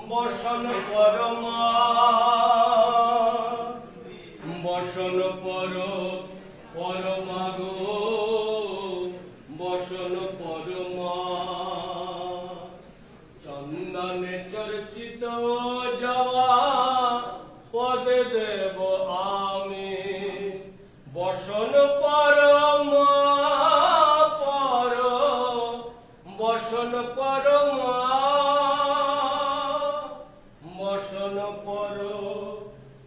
বসন পরমা বসন পরমা গো বসন পরমা চন্দনে চর্চিত যাওয়া পদে দেব আমি বসন পরমা বসন পরমা বসন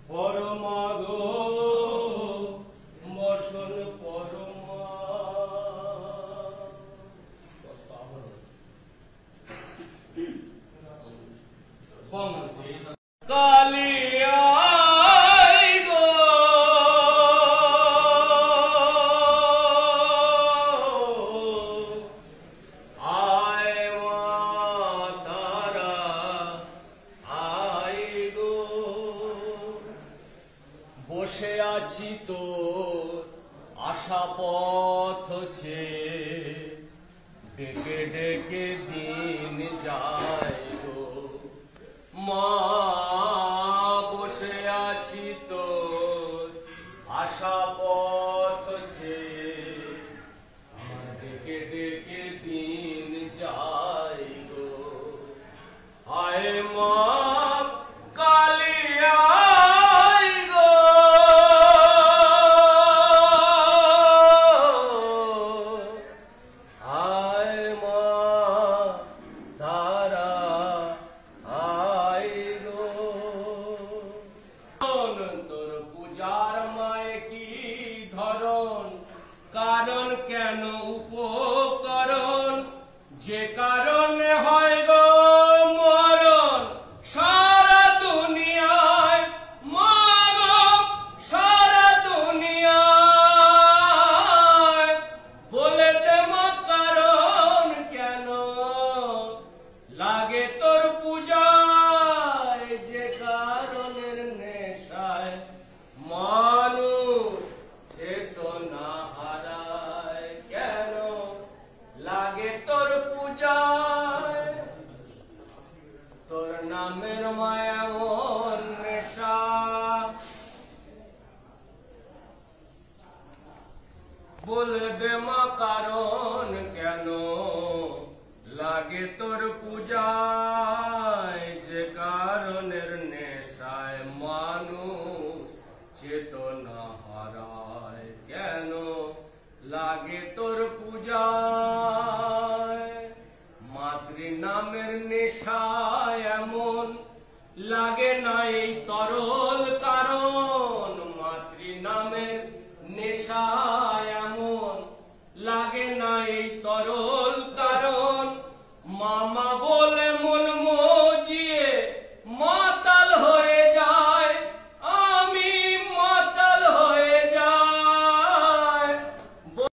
পরমা গো বসন পরমা কালিয়া বসে আছি তোর আশা পথ চেয়ে ডেকে ডেকে দিন যায় গো মা বসে আছি তোর আশা পথ চেয়ে ডেকে ডেকে দিন যায় গো হায় মা কারণ কেন উপকরণ যে কারণে হয় গো মরণ সারা দুনিয়ায় মানব সারা দুনিয়ায় বলে দেমা কারণ কেন লাগে তোর পূজায় যে কারণের নেশায় মানুষ চেতনা হারায় কেন লাগে তোর পূজায় তোর নামের মায়া মন নেশা বলে দে মা কারণ কেন লাগে তোর পূজায় যে কারণের নেশায় মানুষ চেতনা হারায় কেন লাগে তোর পূজায় মাতৃ নামের নেশায় এমন লাগে না এই তরল